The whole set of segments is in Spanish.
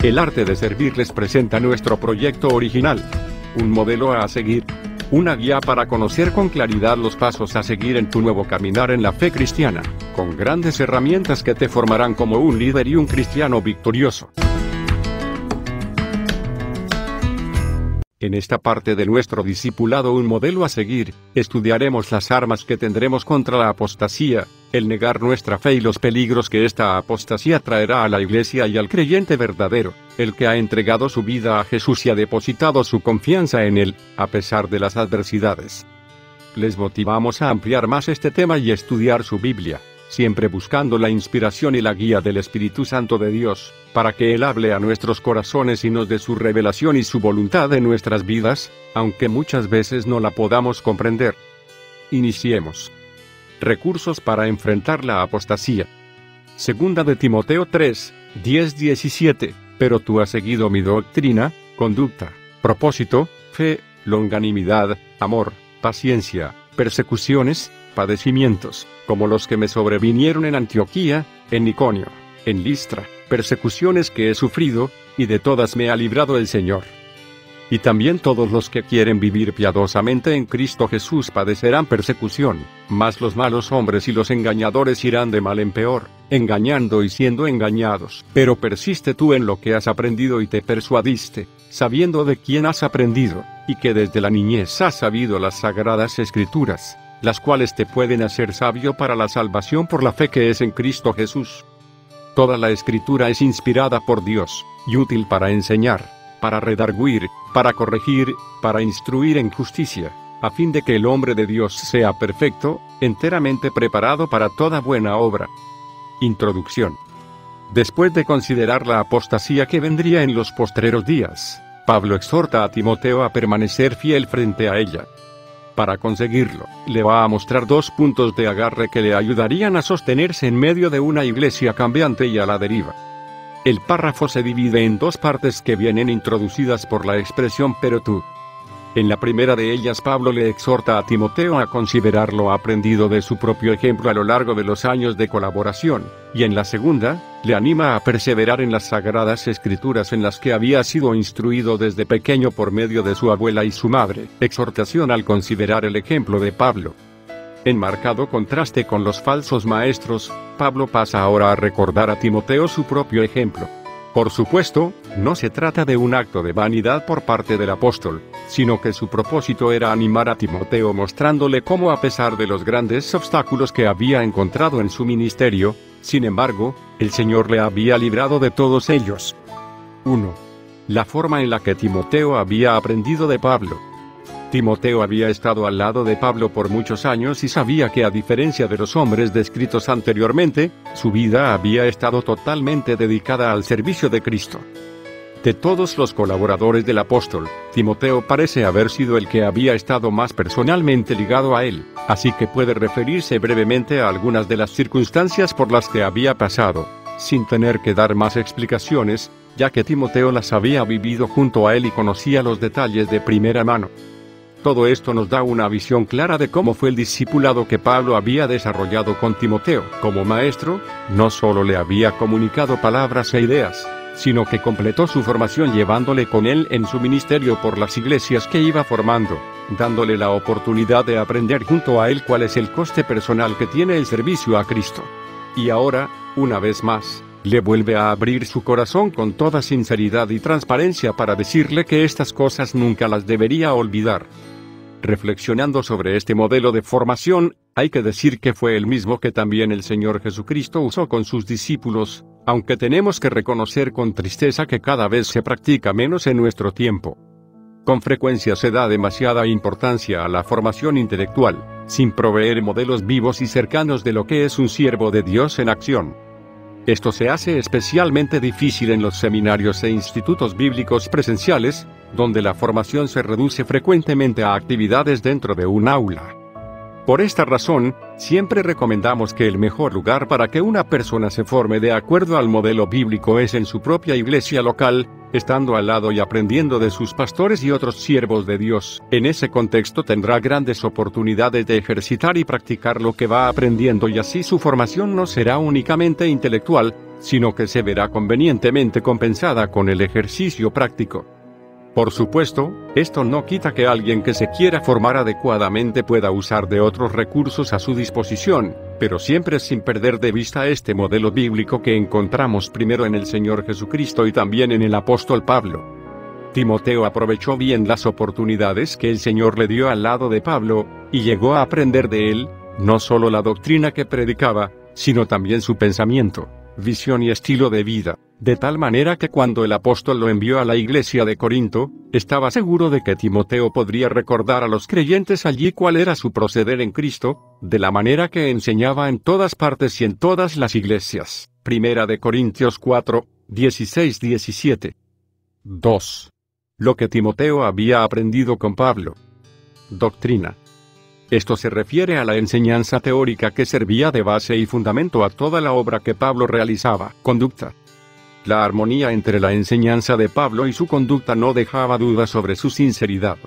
El arte de servir les presenta nuestro proyecto original. Un modelo a seguir. Una guía para conocer con claridad los pasos a seguir en tu nuevo caminar en la fe cristiana, con grandes herramientas que te formarán como un líder y un cristiano victorioso. En esta parte de nuestro discipulado Un modelo a seguir, estudiaremos las armas que tendremos contra la apostasía, el negar nuestra fe y los peligros que esta apostasía traerá a la iglesia y al creyente verdadero, el que ha entregado su vida a Jesús y ha depositado su confianza en Él, a pesar de las adversidades. Les motivamos a ampliar más este tema y estudiar su Biblia, siempre buscando la inspiración y la guía del Espíritu Santo de Dios, para que Él hable a nuestros corazones y nos dé su revelación y su voluntad en nuestras vidas, aunque muchas veces no la podamos comprender. Iniciemos. Recursos para enfrentar la apostasía. Segunda de Timoteo 3, 10-17, pero tú has seguido mi doctrina, conducta, propósito, fe, longanimidad, amor, paciencia, persecuciones, padecimientos, como los que me sobrevinieron en Antioquía, en Iconio, en Listra, persecuciones que he sufrido, y de todas me ha librado el Señor. Y también todos los que quieren vivir piadosamente en Cristo Jesús padecerán persecución, mas los malos hombres y los engañadores irán de mal en peor, engañando y siendo engañados. Pero persiste tú en lo que has aprendido y te persuadiste, sabiendo de quién has aprendido, y que desde la niñez has sabido las sagradas Escrituras, las cuales te pueden hacer sabio para la salvación por la fe que es en Cristo Jesús. Toda la Escritura es inspirada por Dios, y útil para enseñar, para redarguir, para corregir, para instruir en justicia, a fin de que el hombre de Dios sea perfecto, enteramente preparado para toda buena obra. Introducción. Después de considerar la apostasía que vendría en los postreros días, Pablo exhorta a Timoteo a permanecer fiel frente a ella. Para conseguirlo, le va a mostrar 2 puntos de agarre que le ayudarían a sostenerse en medio de una iglesia cambiante y a la deriva. El párrafo se divide en 2 partes que vienen introducidas por la expresión pero tú. En la primera de ellas Pablo le exhorta a Timoteo a considerar lo aprendido de su propio ejemplo a lo largo de los años de colaboración, y en la segunda, le anima a perseverar en las sagradas Escrituras en las que había sido instruido desde pequeño por medio de su abuela y su madre. Exhortación al considerar el ejemplo de Pablo. En marcado contraste con los falsos maestros, Pablo pasa ahora a recordar a Timoteo su propio ejemplo. Por supuesto, no se trata de un acto de vanidad por parte del apóstol, sino que su propósito era animar a Timoteo mostrándole cómo a pesar de los grandes obstáculos que había encontrado en su ministerio, sin embargo, el Señor le había librado de todos ellos. 1. La forma en la que Timoteo había aprendido de Pablo. Timoteo había estado al lado de Pablo por muchos años y sabía que a diferencia de los hombres descritos anteriormente, su vida había estado totalmente dedicada al servicio de Cristo. De todos los colaboradores del apóstol, Timoteo parece haber sido el que había estado más personalmente ligado a él, así que puede referirse brevemente a algunas de las circunstancias por las que había pasado, sin tener que dar más explicaciones, ya que Timoteo las había vivido junto a él y conocía los detalles de primera mano. Todo esto nos da una visión clara de cómo fue el discipulado que Pablo había desarrollado con Timoteo. Como maestro, no solo le había comunicado palabras e ideas, sino que completó su formación llevándole con él en su ministerio por las iglesias que iba formando, dándole la oportunidad de aprender junto a él cuál es el coste personal que tiene el servicio a Cristo. Y ahora, una vez más, le vuelve a abrir su corazón con toda sinceridad y transparencia para decirle que estas cosas nunca las debería olvidar. Reflexionando sobre este modelo de formación, hay que decir que fue el mismo que también el Señor Jesucristo usó con sus discípulos, aunque tenemos que reconocer con tristeza que cada vez se practica menos en nuestro tiempo. Con frecuencia se da demasiada importancia a la formación intelectual, sin proveer modelos vivos y cercanos de lo que es un siervo de Dios en acción. Esto se hace especialmente difícil en los seminarios e institutos bíblicos presenciales, donde la formación se reduce frecuentemente a actividades dentro de un aula. Por esta razón, siempre recomendamos que el mejor lugar para que una persona se forme de acuerdo al modelo bíblico es en su propia iglesia local, estando al lado y aprendiendo de sus pastores y otros siervos de Dios. En ese contexto tendrá grandes oportunidades de ejercitar y practicar lo que va aprendiendo y así su formación no será únicamente intelectual, sino que se verá convenientemente compensada con el ejercicio práctico. Por supuesto, esto no quita que alguien que se quiera formar adecuadamente pueda usar de otros recursos a su disposición, pero siempre sin perder de vista este modelo bíblico que encontramos primero en el Señor Jesucristo y también en el apóstol Pablo. Timoteo aprovechó bien las oportunidades que el Señor le dio al lado de Pablo, y llegó a aprender de él, no solo la doctrina que predicaba, sino también su pensamiento, visión y estilo de vida, de tal manera que cuando el apóstol lo envió a la iglesia de Corinto, estaba seguro de que Timoteo podría recordar a los creyentes allí cuál era su proceder en Cristo, de la manera que enseñaba en todas partes y en todas las iglesias. Primera de Corintios 4, 16-17. 2. Lo que Timoteo había aprendido con Pablo. Doctrina. Esto se refiere a la enseñanza teórica que servía de base y fundamento a toda la obra que Pablo realizaba. Conducta. La armonía entre la enseñanza de Pablo y su conducta no dejaba dudas sobre su sinceridad.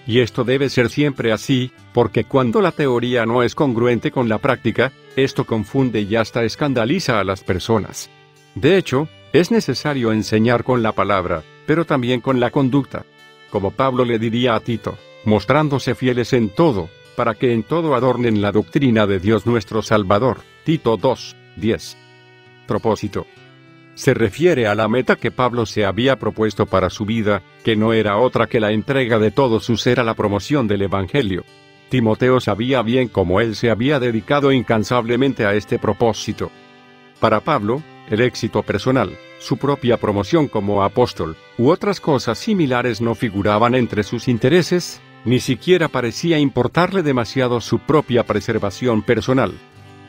Y esto debe ser siempre así, porque cuando la teoría no es congruente con la práctica, esto confunde y hasta escandaliza a las personas. De hecho, es necesario enseñar con la palabra, pero también con la conducta. Como Pablo le diría a Tito, mostrándose fieles en todo, para que en todo adornen la doctrina de Dios nuestro Salvador. Tito 2, 10. Propósito. Se refiere a la meta que Pablo se había propuesto para su vida, que no era otra que la entrega de todo su ser a la promoción del Evangelio. Timoteo sabía bien cómo él se había dedicado incansablemente a este propósito. Para Pablo, el éxito personal, su propia promoción como apóstol, u otras cosas similares no figuraban entre sus intereses, ni siquiera parecía importarle demasiado su propia preservación personal.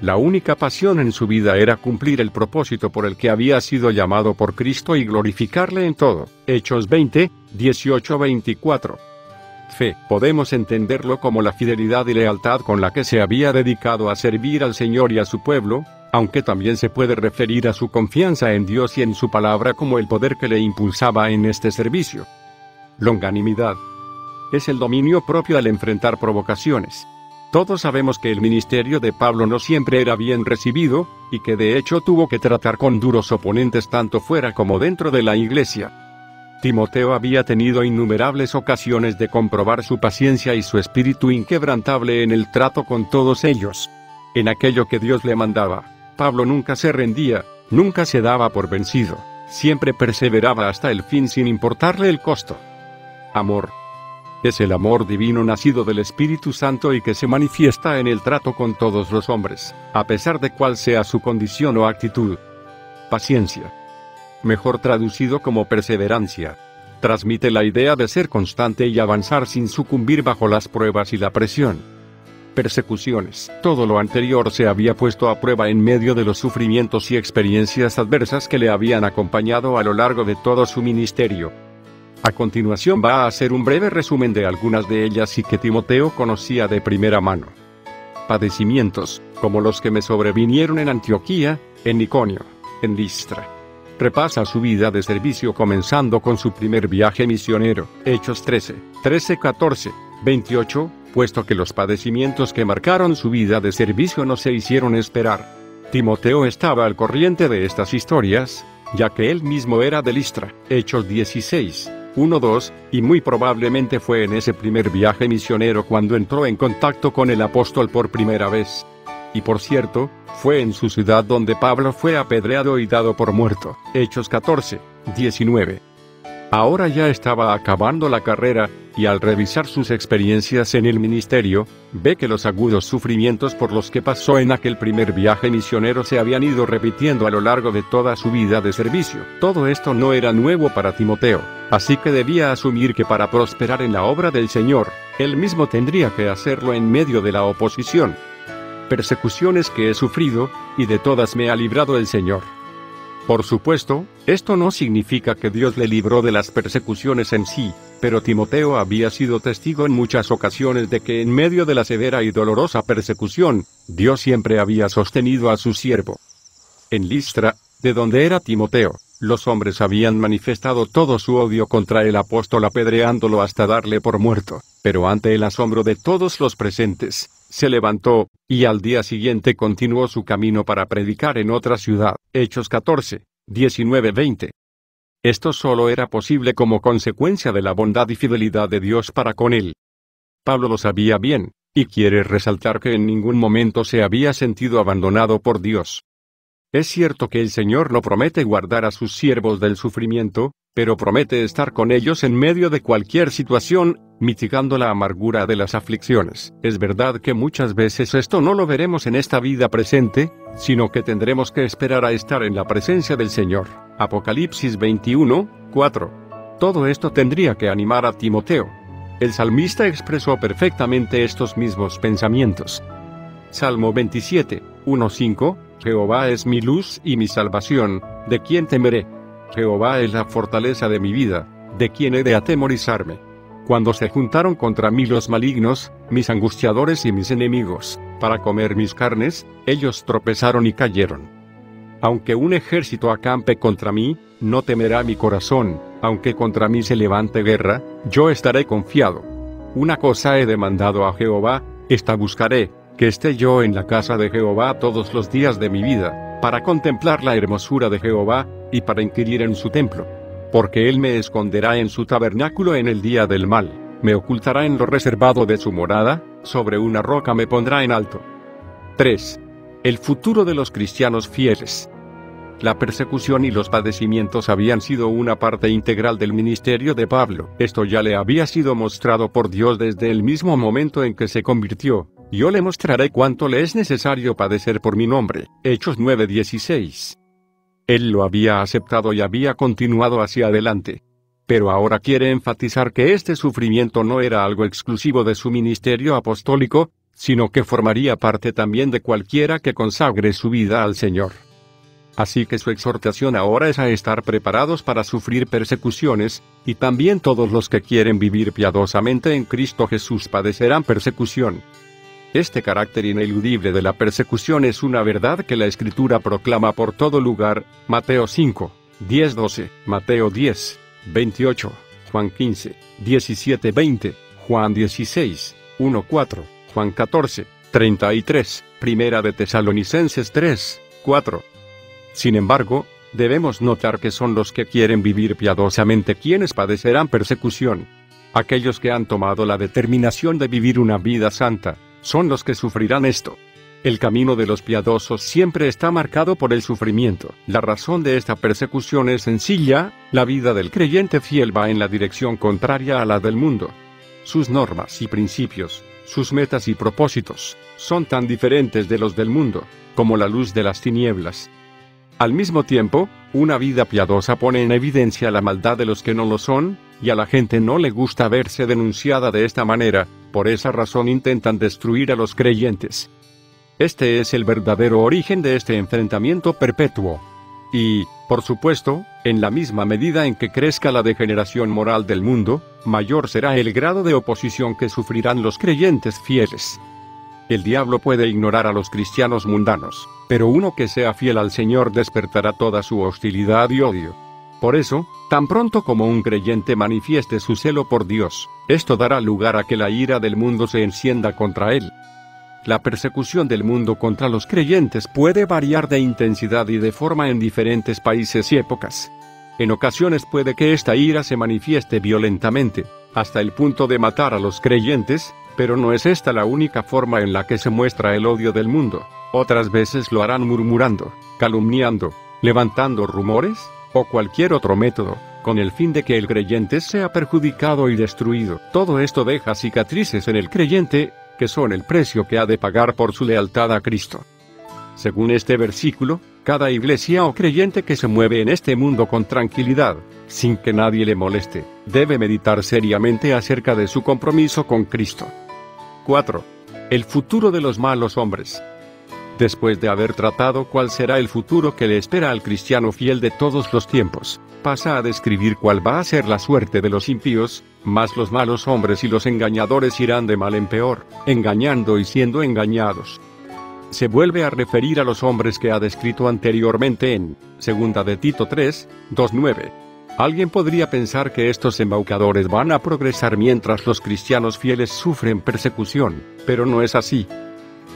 La única pasión en su vida era cumplir el propósito por el que había sido llamado por Cristo y glorificarle en todo. Hechos 20, 18-24. Fe. Podemos entenderlo como la fidelidad y lealtad con la que se había dedicado a servir al Señor y a su pueblo, aunque también se puede referir a su confianza en Dios y en su palabra como el poder que le impulsaba en este servicio. Longanimidad. Es el dominio propio al enfrentar provocaciones. Todos sabemos que el ministerio de Pablo no siempre era bien recibido, y que de hecho tuvo que tratar con duros oponentes tanto fuera como dentro de la iglesia. Timoteo había tenido innumerables ocasiones de comprobar su paciencia y su espíritu inquebrantable en el trato con todos ellos. En aquello que Dios le mandaba, Pablo nunca se rendía, nunca se daba por vencido, siempre perseveraba hasta el fin sin importarle el costo. Amor. Es el amor divino nacido del Espíritu Santo y que se manifiesta en el trato con todos los hombres, a pesar de cuál sea su condición o actitud. Paciencia. Mejor traducido como perseverancia. Transmite la idea de ser constante y avanzar sin sucumbir bajo las pruebas y la presión. Persecuciones. Todo lo anterior se había puesto a prueba en medio de los sufrimientos y experiencias adversas que le habían acompañado a lo largo de todo su ministerio. A continuación va a hacer un breve resumen de algunas de ellas y que Timoteo conocía de primera mano. Padecimientos, como los que me sobrevinieron en Antioquía, en Iconio, en Listra. Repasa su vida de servicio comenzando con su primer viaje misionero, Hechos 13, 14, 28, puesto que los padecimientos que marcaron su vida de servicio no se hicieron esperar. Timoteo estaba al corriente de estas historias, ya que él mismo era de Listra, Hechos 16, 1-2, y muy probablemente fue en ese primer viaje misionero cuando entró en contacto con el apóstol por primera vez. Y por cierto, fue en su ciudad donde Pablo fue apedreado y dado por muerto, Hechos 14, 19. Ahora ya estaba acabando la carrera, y al revisar sus experiencias en el ministerio, ve que los agudos sufrimientos por los que pasó en aquel primer viaje misionero se habían ido repitiendo a lo largo de toda su vida de servicio. Todo esto no era nuevo para Timoteo, así que debía asumir que para prosperar en la obra del Señor, él mismo tendría que hacerlo en medio de la oposición. Persecuciones que he sufrido, y de todas me ha librado el Señor. Por supuesto, esto no significa que Dios le libró de las persecuciones en sí, pero Timoteo había sido testigo en muchas ocasiones de que en medio de la severa y dolorosa persecución, Dios siempre había sostenido a su siervo. En Listra, de donde era Timoteo, los hombres habían manifestado todo su odio contra el apóstol apedreándolo hasta darle por muerto, pero ante el asombro de todos los presentes, se levantó, y al día siguiente continuó su camino para predicar en otra ciudad. Hechos 14, 19-20. Esto solo era posible como consecuencia de la bondad y fidelidad de Dios para con él. Pablo lo sabía bien, y quiere resaltar que en ningún momento se había sentido abandonado por Dios. Es cierto que el Señor no promete guardar a sus siervos del sufrimiento, pero promete estar con ellos en medio de cualquier situación, mitigando la amargura de las aflicciones. Es verdad que muchas veces esto no lo veremos en esta vida presente, sino que tendremos que esperar a estar en la presencia del Señor. Apocalipsis 21, 4. Todo esto tendría que animar a Timoteo. El salmista expresó perfectamente estos mismos pensamientos. Salmo 27, 1-5. Jehová es mi luz y mi salvación, ¿de quién temeré? Jehová es la fortaleza de mi vida, ¿de quién he de atemorizarme? Cuando se juntaron contra mí los malignos, mis angustiadores y mis enemigos, para comer mis carnes, ellos tropezaron y cayeron. Aunque un ejército acampe contra mí, no temerá mi corazón, aunque contra mí se levante guerra, yo estaré confiado. Una cosa he demandado a Jehová, esta buscaré, que esté yo en la casa de Jehová todos los días de mi vida, para contemplar la hermosura de Jehová, y para inquirir en su templo. Porque él me esconderá en su tabernáculo en el día del mal, me ocultará en lo reservado de su morada, sobre una roca me pondrá en alto. 3. El futuro de los cristianos fieles. La persecución y los padecimientos habían sido una parte integral del ministerio de Pablo. Esto ya le había sido mostrado por Dios desde el mismo momento en que se convirtió. Yo le mostraré cuánto le es necesario padecer por mi nombre. Hechos 9:16. Él lo había aceptado y había continuado hacia adelante. Pero ahora quiere enfatizar que este sufrimiento no era algo exclusivo de su ministerio apostólico, sino que formaría parte también de cualquiera que consagre su vida al Señor. Así que su exhortación ahora es a estar preparados para sufrir persecuciones, y también todos los que quieren vivir piadosamente en Cristo Jesús padecerán persecución. Este carácter ineludible de la persecución es una verdad que la Escritura proclama por todo lugar. Mateo 5, 10-12, Mateo 10, 28, Juan 15, 17-20, Juan 16, 1-4, Juan 14, 33, Primera de Tesalonicenses 3, 4. Sin embargo, debemos notar que son los que quieren vivir piadosamente quienes padecerán persecución. Aquellos que han tomado la determinación de vivir una vida santa, son los que sufrirán esto. El camino de los piadosos siempre está marcado por el sufrimiento. La razón de esta persecución es sencilla: la vida del creyente fiel va en la dirección contraria a la del mundo. Sus normas y principios, sus metas y propósitos, son tan diferentes de los del mundo, como la luz de las tinieblas. Al mismo tiempo, una vida piadosa pone en evidencia la maldad de los que no lo son, y a la gente no le gusta verse denunciada de esta manera. Por esa razón intentan destruir a los creyentes. Este es el verdadero origen de este enfrentamiento perpetuo. Y, por supuesto, en la misma medida en que crezca la degeneración moral del mundo, mayor será el grado de oposición que sufrirán los creyentes fieles. El diablo puede ignorar a los cristianos mundanos, pero uno que sea fiel al Señor despertará toda su hostilidad y odio. Por eso, tan pronto como un creyente manifieste su celo por Dios, esto dará lugar a que la ira del mundo se encienda contra él. La persecución del mundo contra los creyentes puede variar de intensidad y de forma en diferentes países y épocas. En ocasiones puede que esta ira se manifieste violentamente, hasta el punto de matar a los creyentes, pero no es esta la única forma en la que se muestra el odio del mundo. Otras veces lo harán murmurando, calumniando, levantando rumores, o cualquier otro método, con el fin de que el creyente sea perjudicado y destruido. Todo esto deja cicatrices en el creyente, que son el precio que ha de pagar por su lealtad a Cristo. Según este versículo, cada iglesia o creyente que se mueve en este mundo con tranquilidad, sin que nadie le moleste, debe meditar seriamente acerca de su compromiso con Cristo. 4. El futuro de los malos hombres. Después de haber tratado cuál será el futuro que le espera al cristiano fiel de todos los tiempos, pasa a describir cuál va a ser la suerte de los impíos, mas los malos hombres y los engañadores irán de mal en peor, engañando y siendo engañados. Se vuelve a referir a los hombres que ha descrito anteriormente en 2 de Tito 3, 2-9. Alguien podría pensar que estos embaucadores van a progresar mientras los cristianos fieles sufren persecución, pero no es así.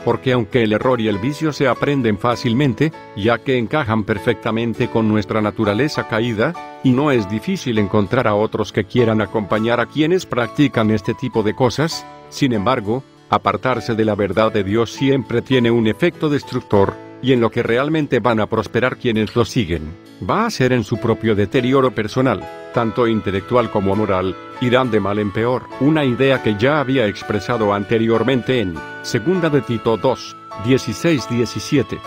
porque aunque el error y el vicio se aprenden fácilmente, ya que encajan perfectamente con nuestra naturaleza caída, y no es difícil encontrar a otros que quieran acompañar a quienes practican este tipo de cosas, sin embargo, apartarse de la verdad de Dios siempre tiene un efecto destructor, y en lo que realmente van a prosperar quienes lo siguen, va a ser en su propio deterioro personal, tanto intelectual como moral, irán de mal en peor. Una idea que ya había expresado anteriormente en 2 de Tito 2, 16-17.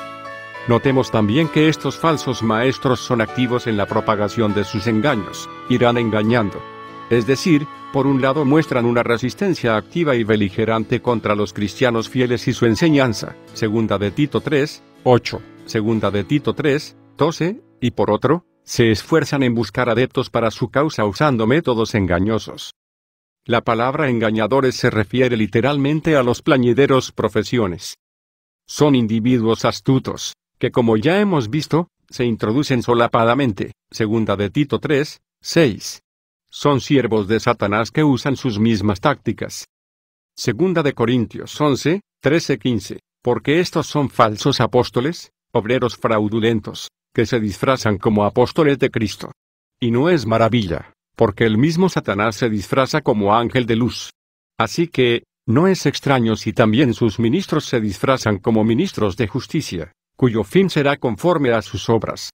Notemos también que estos falsos maestros son activos en la propagación de sus engaños, irán engañando. Es decir, por un lado muestran una resistencia activa y beligerante contra los cristianos fieles y su enseñanza, 2 de Tito 3, 8, 2 de Tito 3, 12, y por otro, se esfuerzan en buscar adeptos para su causa usando métodos engañosos. La palabra engañadores se refiere literalmente a los plañideros profesiones. Son individuos astutos, que como ya hemos visto, se introducen solapadamente, 2 de Tito 3, 6. Son siervos de Satanás que usan sus mismas tácticas. 2 de Corintios 11, 13-15. Porque estos son falsos apóstoles, obreros fraudulentos, que se disfrazan como apóstoles de Cristo. Y no es maravilla, porque el mismo Satanás se disfraza como ángel de luz. Así que, no es extraño si también sus ministros se disfrazan como ministros de justicia, cuyo fin será conforme a sus obras.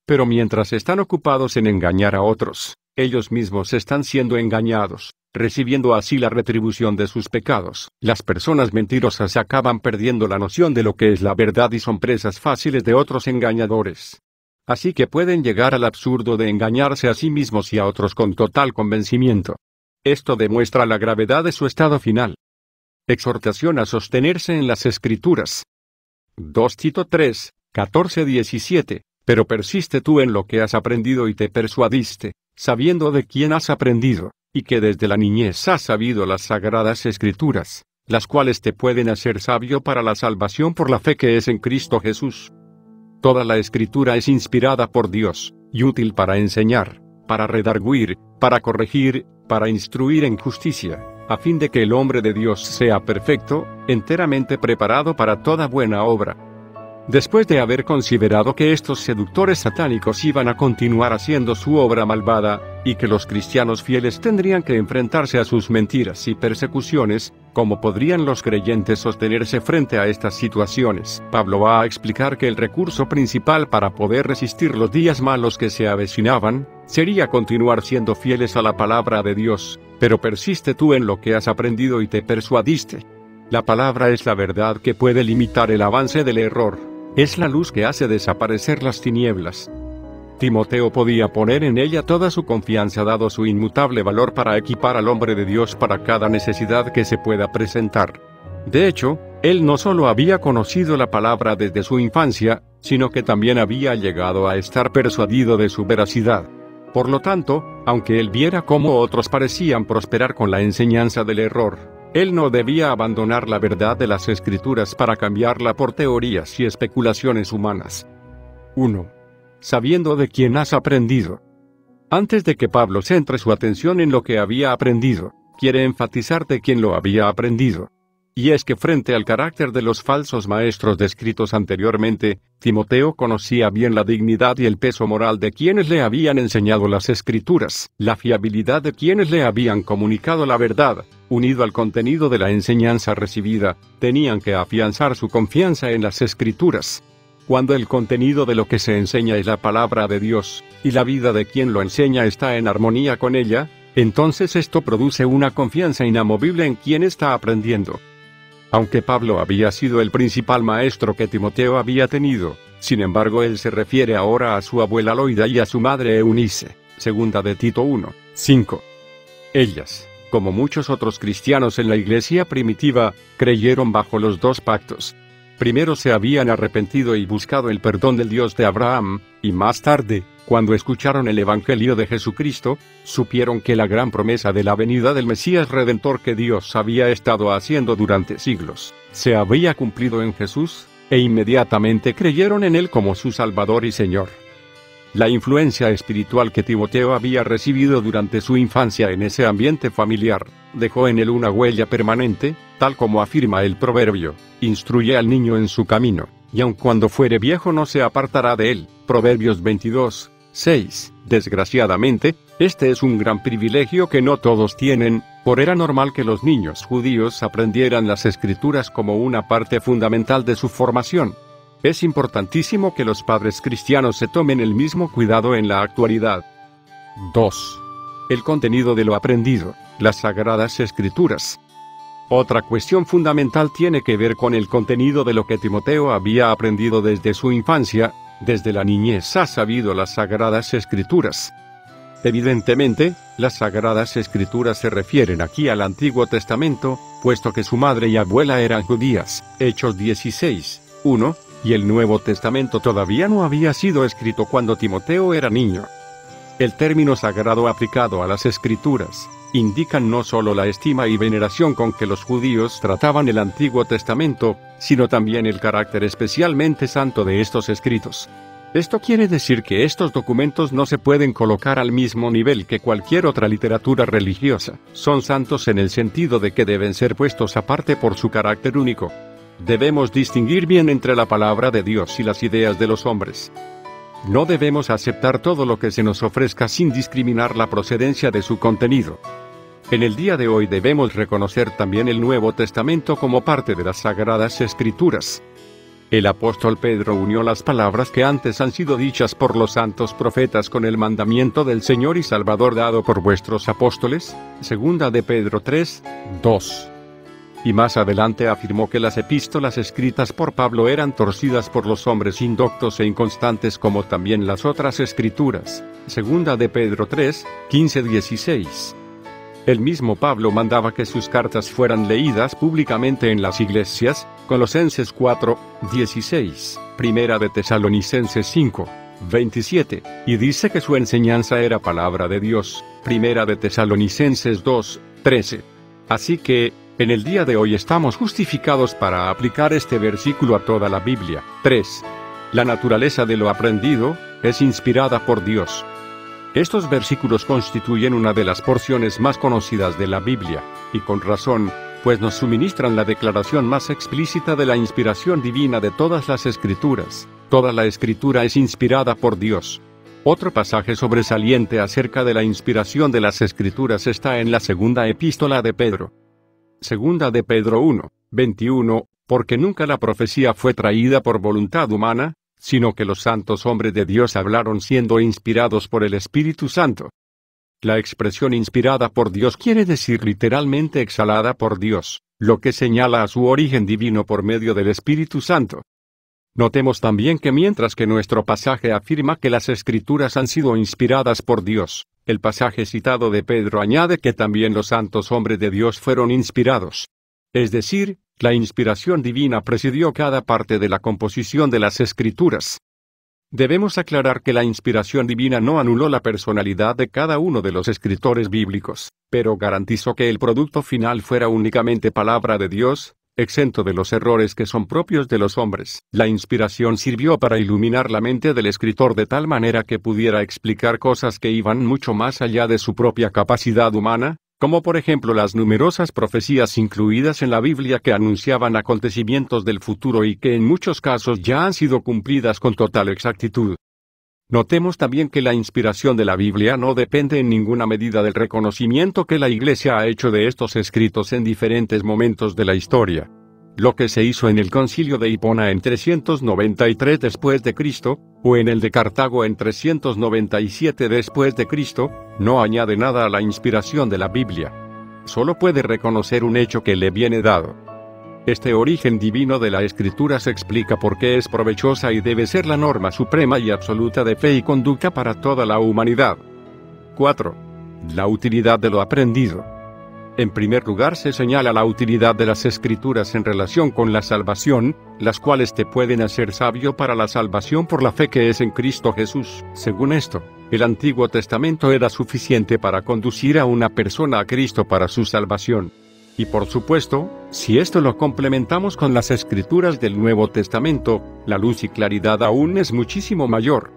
Pero mientras están ocupados en engañar a otros, ellos mismos están siendo engañados, recibiendo así la retribución de sus pecados. Las personas mentirosas acaban perdiendo la noción de lo que es la verdad y son presas fáciles de otros engañadores. Así que pueden llegar al absurdo de engañarse a sí mismos y a otros con total convencimiento. Esto demuestra la gravedad de su estado final. Exhortación a sostenerse en las Escrituras. 2 Tito 3, 14-17. Pero persiste tú en lo que has aprendido y te persuadiste, sabiendo de quién has aprendido, y que desde la niñez has sabido las sagradas Escrituras, las cuales te pueden hacer sabio para la salvación por la fe que es en Cristo Jesús. Toda la Escritura es inspirada por Dios, y útil para enseñar, para redarguir, para corregir, para instruir en justicia, a fin de que el hombre de Dios sea perfecto, enteramente preparado para toda buena obra. Después de haber considerado que estos seductores satánicos iban a continuar haciendo su obra malvada, y que los cristianos fieles tendrían que enfrentarse a sus mentiras y persecuciones, ¿cómo podrían los creyentes sostenerse frente a estas situaciones? Pablo va a explicar que el recurso principal para poder resistir los días malos que se avecinaban, sería continuar siendo fieles a la palabra de Dios, pero persiste tú en lo que has aprendido y te persuadiste. La palabra es la verdad que puede limitar el avance del error. Es la luz que hace desaparecer las tinieblas. Timoteo podía poner en ella toda su confianza dado su inmutable valor para equipar al hombre de Dios para cada necesidad que se pueda presentar. De hecho, él no solo había conocido la palabra desde su infancia, sino que también había llegado a estar persuadido de su veracidad. Por lo tanto, aunque él viera cómo otros parecían prosperar con la enseñanza del error, él no debía abandonar la verdad de las Escrituras para cambiarla por teorías y especulaciones humanas. 1. Sabiendo de quién has aprendido. Antes de que Pablo centre su atención en lo que había aprendido, quiere enfatizar de quién lo había aprendido. Y es que frente al carácter de los falsos maestros descritos anteriormente, Timoteo conocía bien la dignidad y el peso moral de quienes le habían enseñado las Escrituras, la fiabilidad de quienes le habían comunicado la verdad, unido al contenido de la enseñanza recibida, tenían que afianzar su confianza en las Escrituras. Cuando el contenido de lo que se enseña es la palabra de Dios, y la vida de quien lo enseña está en armonía con ella, entonces esto produce una confianza inamovible en quien está aprendiendo. Aunque Pablo había sido el principal maestro que Timoteo había tenido, sin embargo él se refiere ahora a su abuela Loida y a su madre Eunice, 2 de Tito 1, 5. Ellas, como muchos otros cristianos en la iglesia primitiva, creyeron bajo los dos pactos. Primero se habían arrepentido y buscado el perdón del Dios de Abraham, y más tarde, cuando escucharon el Evangelio de Jesucristo, supieron que la gran promesa de la venida del Mesías Redentor que Dios había estado haciendo durante siglos, se había cumplido en Jesús, e inmediatamente creyeron en Él como su Salvador y Señor. La influencia espiritual que Timoteo había recibido durante su infancia en ese ambiente familiar, dejó en él una huella permanente, tal como afirma el proverbio: instruye al niño en su camino, y aun cuando fuere viejo no se apartará de él. Proverbios 22, 6. Desgraciadamente, este es un gran privilegio que no todos tienen, por era normal que los niños judíos aprendieran las escrituras como una parte fundamental de su formación. Es importantísimo que los padres cristianos se tomen el mismo cuidado en la actualidad. 2. El contenido de lo aprendido, las Sagradas Escrituras. Otra cuestión fundamental tiene que ver con el contenido de lo que Timoteo había aprendido desde su infancia. Desde la niñez ha sabido las Sagradas Escrituras. Evidentemente, las Sagradas Escrituras se refieren aquí al Antiguo Testamento, puesto que su madre y abuela eran judías, Hechos 16, 1, y el Nuevo Testamento todavía no había sido escrito cuando Timoteo era niño. El término sagrado aplicado a las Escrituras indican no solo la estima y veneración con que los judíos trataban el Antiguo Testamento, sino también el carácter especialmente santo de estos escritos. Esto quiere decir que estos documentos no se pueden colocar al mismo nivel que cualquier otra literatura religiosa. Son santos en el sentido de que deben ser puestos aparte por su carácter único. Debemos distinguir bien entre la palabra de Dios y las ideas de los hombres. No debemos aceptar todo lo que se nos ofrezca sin discriminar la procedencia de su contenido. En el día de hoy debemos reconocer también el Nuevo Testamento como parte de las Sagradas Escrituras. El apóstol Pedro unió las palabras que antes han sido dichas por los santos profetas con el mandamiento del Señor y Salvador dado por vuestros apóstoles, segunda de Pedro 3, 2. Y más adelante afirmó que las epístolas escritas por Pablo eran torcidas por los hombres indoctos e inconstantes como también las otras escrituras, segunda de Pedro 3, 15-16. El mismo Pablo mandaba que sus cartas fueran leídas públicamente en las iglesias, Colosenses 4, 16, Primera de Tesalonicenses 5, 27, y dice que su enseñanza era palabra de Dios, Primera de Tesalonicenses 2, 13. Así que, en el día de hoy estamos justificados para aplicar este versículo a toda la Biblia. 3. La naturaleza de lo aprendido es inspirada por Dios. Estos versículos constituyen una de las porciones más conocidas de la Biblia, y con razón, pues nos suministran la declaración más explícita de la inspiración divina de todas las Escrituras. Toda la Escritura es inspirada por Dios. Otro pasaje sobresaliente acerca de la inspiración de las Escrituras está en la segunda epístola de Pedro. Segunda de Pedro 1, 21, porque nunca la profecía fue traída por voluntad humana, sino que los santos hombres de Dios hablaron siendo inspirados por el Espíritu Santo. La expresión inspirada por Dios quiere decir literalmente exhalada por Dios, lo que señala a su origen divino por medio del Espíritu Santo. Notemos también que mientras que nuestro pasaje afirma que las Escrituras han sido inspiradas por Dios, el pasaje citado de Pedro añade que también los santos hombres de Dios fueron inspirados. Es decir, la inspiración divina presidió cada parte de la composición de las Escrituras. Debemos aclarar que la inspiración divina no anuló la personalidad de cada uno de los escritores bíblicos, pero garantizó que el producto final fuera únicamente palabra de Dios, exento de los errores que son propios de los hombres. La inspiración sirvió para iluminar la mente del escritor de tal manera que pudiera explicar cosas que iban mucho más allá de su propia capacidad humana, como por ejemplo las numerosas profecías incluidas en la Biblia que anunciaban acontecimientos del futuro y que en muchos casos ya han sido cumplidas con total exactitud. Notemos también que la inspiración de la Biblia no depende en ninguna medida del reconocimiento que la Iglesia ha hecho de estos escritos en diferentes momentos de la historia. Lo que se hizo en el Concilio de Hipona en 393 después de Cristo, o en el de Cartago en 397 después de Cristo, no añade nada a la inspiración de la Biblia. Solo puede reconocer un hecho que le viene dado. Este origen divino de la Escritura se explica por qué es provechosa y debe ser la norma suprema y absoluta de fe y conducta para toda la humanidad. 4. La utilidad de lo aprendido. En primer lugar se señala la utilidad de las Escrituras en relación con la salvación, las cuales te pueden hacer sabio para la salvación por la fe que es en Cristo Jesús. Según esto, el Antiguo Testamento era suficiente para conducir a una persona a Cristo para su salvación. Y por supuesto, si esto lo complementamos con las Escrituras del Nuevo Testamento, la luz y claridad aún es muchísimo mayor.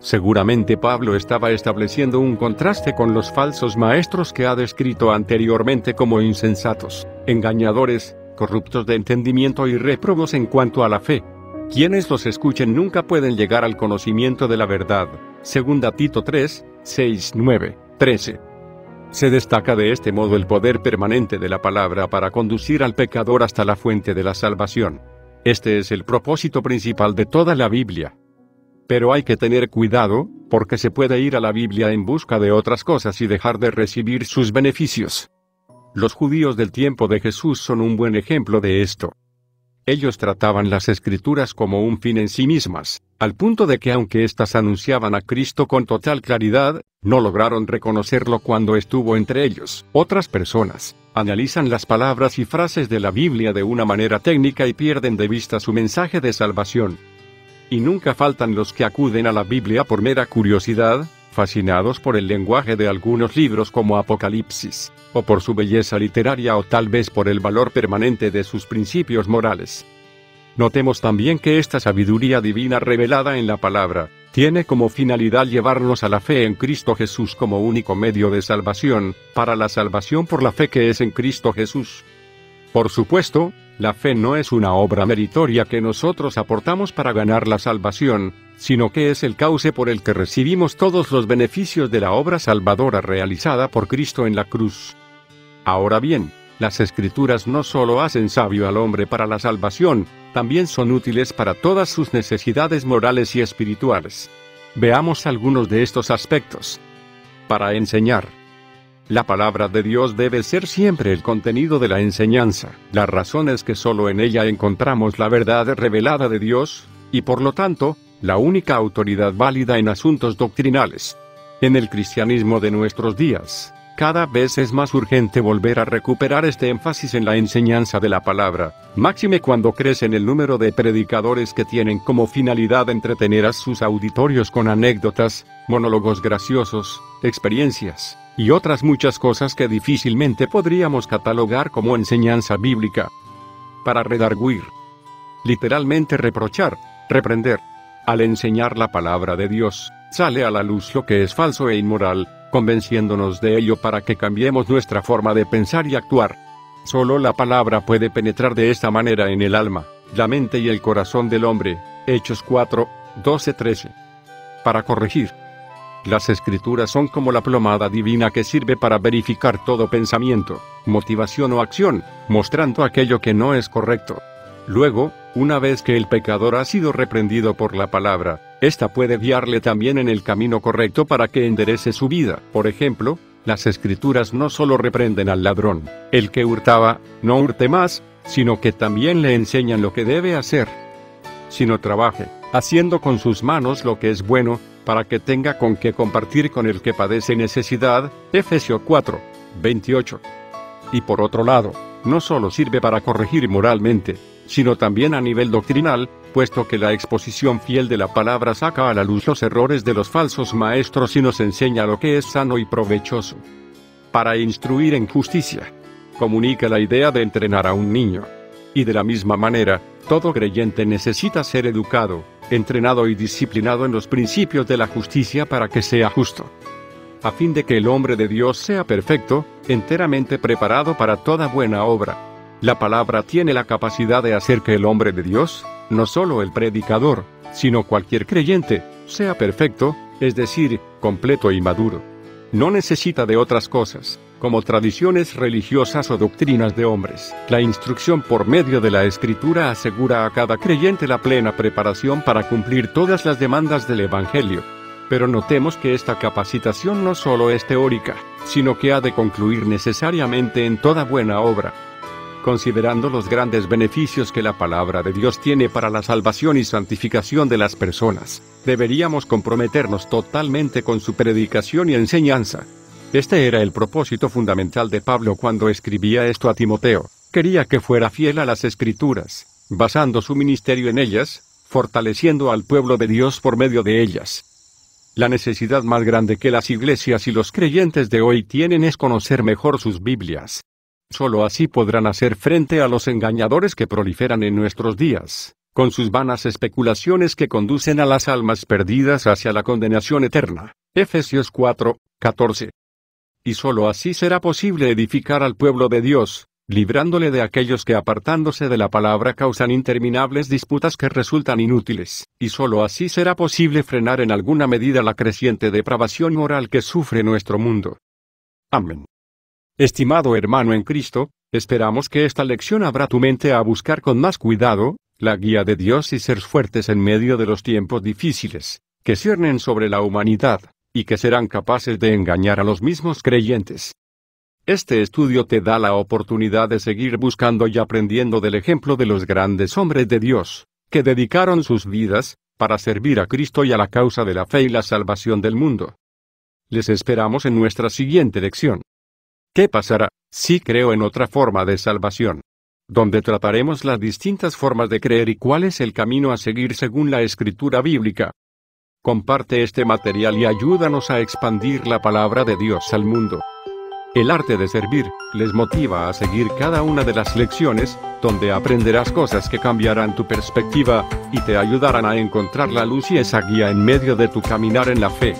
Seguramente Pablo estaba estableciendo un contraste con los falsos maestros que ha descrito anteriormente como insensatos, engañadores, corruptos de entendimiento y réprobos en cuanto a la fe. Quienes los escuchen nunca pueden llegar al conocimiento de la verdad. Segunda Tito 3, 6, 9, 13. Se destaca de este modo el poder permanente de la palabra para conducir al pecador hasta la fuente de la salvación. Este es el propósito principal de toda la Biblia. Pero hay que tener cuidado, porque se puede ir a la Biblia en busca de otras cosas y dejar de recibir sus beneficios. Los judíos del tiempo de Jesús son un buen ejemplo de esto. Ellos trataban las Escrituras como un fin en sí mismas, al punto de que aunque éstas anunciaban a Cristo con total claridad, no lograron reconocerlo cuando estuvo entre ellos. Otras personas analizan las palabras y frases de la Biblia de una manera técnica y pierden de vista su mensaje de salvación. Y nunca faltan los que acuden a la Biblia por mera curiosidad, fascinados por el lenguaje de algunos libros como Apocalipsis, o por su belleza literaria o tal vez por el valor permanente de sus principios morales. Notemos también que esta sabiduría divina revelada en la palabra, tiene como finalidad llevarnos a la fe en Cristo Jesús como único medio de salvación, para la salvación por la fe que es en Cristo Jesús. Por supuesto, la fe no es una obra meritoria que nosotros aportamos para ganar la salvación, sino que es el cauce por el que recibimos todos los beneficios de la obra salvadora realizada por Cristo en la cruz. Ahora bien, las Escrituras no solo hacen sabio al hombre para la salvación, también son útiles para todas sus necesidades morales y espirituales. Veamos algunos de estos aspectos. Para enseñar. La palabra de Dios debe ser siempre el contenido de la enseñanza. La razón es que solo en ella encontramos la verdad revelada de Dios, y por lo tanto, la única autoridad válida en asuntos doctrinales. En el cristianismo de nuestros días, cada vez es más urgente volver a recuperar este énfasis en la enseñanza de la palabra, máxime cuando crece el número de predicadores que tienen como finalidad entretener a sus auditorios con anécdotas, monólogos graciosos, experiencias, y otras muchas cosas que difícilmente podríamos catalogar como enseñanza bíblica. Para redarguir. Literalmente reprochar, reprender. Al enseñar la palabra de Dios, sale a la luz lo que es falso e inmoral, convenciéndonos de ello para que cambiemos nuestra forma de pensar y actuar. Solo la palabra puede penetrar de esta manera en el alma, la mente y el corazón del hombre. Hechos 4, 12-13. Para corregir. Las Escrituras son como la plomada divina que sirve para verificar todo pensamiento, motivación o acción, mostrando aquello que no es correcto. Luego, una vez que el pecador ha sido reprendido por la palabra, ésta puede guiarle también en el camino correcto para que enderece su vida. Por ejemplo, las Escrituras no solo reprenden al ladrón, el que hurtaba, no hurte más, sino que también le enseñan lo que debe hacer. Sino trabaje, haciendo con sus manos lo que es bueno, para que tenga con qué compartir con el que padece necesidad. Efesios 4, 28. Y por otro lado, no solo sirve para corregir moralmente, sino también a nivel doctrinal, puesto que la exposición fiel de la palabra saca a la luz los errores de los falsos maestros y nos enseña lo que es sano y provechoso. Para instruir en justicia. Comunica la idea de entrenar a un niño. Y de la misma manera, todo creyente necesita ser educado, entrenado y disciplinado en los principios de la justicia para que sea justo. A fin de que el hombre de Dios sea perfecto, enteramente preparado para toda buena obra. La palabra tiene la capacidad de hacer que el hombre de Dios, no solo el predicador, sino cualquier creyente, sea perfecto, es decir, completo y maduro. No necesita de otras cosas, como tradiciones religiosas o doctrinas de hombres. La instrucción por medio de la Escritura asegura a cada creyente la plena preparación para cumplir todas las demandas del Evangelio. Pero notemos que esta capacitación no solo es teórica, sino que ha de concluir necesariamente en toda buena obra. Considerando los grandes beneficios que la palabra de Dios tiene para la salvación y santificación de las personas, deberíamos comprometernos totalmente con su predicación y enseñanza. Este era el propósito fundamental de Pablo cuando escribía esto a Timoteo. Quería que fuera fiel a las Escrituras, basando su ministerio en ellas, fortaleciendo al pueblo de Dios por medio de ellas. La necesidad más grande que las iglesias y los creyentes de hoy tienen es conocer mejor sus Biblias. Solo así podrán hacer frente a los engañadores que proliferan en nuestros días, con sus vanas especulaciones que conducen a las almas perdidas hacia la condenación eterna. Efesios 4:14. Y sólo así será posible edificar al pueblo de Dios, librándole de aquellos que apartándose de la palabra causan interminables disputas que resultan inútiles, y sólo así será posible frenar en alguna medida la creciente depravación moral que sufre nuestro mundo. Amén. Estimado hermano en Cristo, esperamos que esta lección abra tu mente a buscar con más cuidado la guía de Dios y ser fuertes en medio de los tiempos difíciles, que ciernen sobre la humanidad, y que serán capaces de engañar a los mismos creyentes. Este estudio te da la oportunidad de seguir buscando y aprendiendo del ejemplo de los grandes hombres de Dios, que dedicaron sus vidas para servir a Cristo y a la causa de la fe y la salvación del mundo. Les esperamos en nuestra siguiente lección. ¿Qué pasará si creo en otra forma de salvación? Donde trataremos las distintas formas de creer y cuál es el camino a seguir según la Escritura bíblica. Comparte este material y ayúdanos a expandir la palabra de Dios al mundo. El arte de servir les motiva a seguir cada una de las lecciones, donde aprenderás cosas que cambiarán tu perspectiva y te ayudarán a encontrar la luz y esa guía en medio de tu caminar en la fe.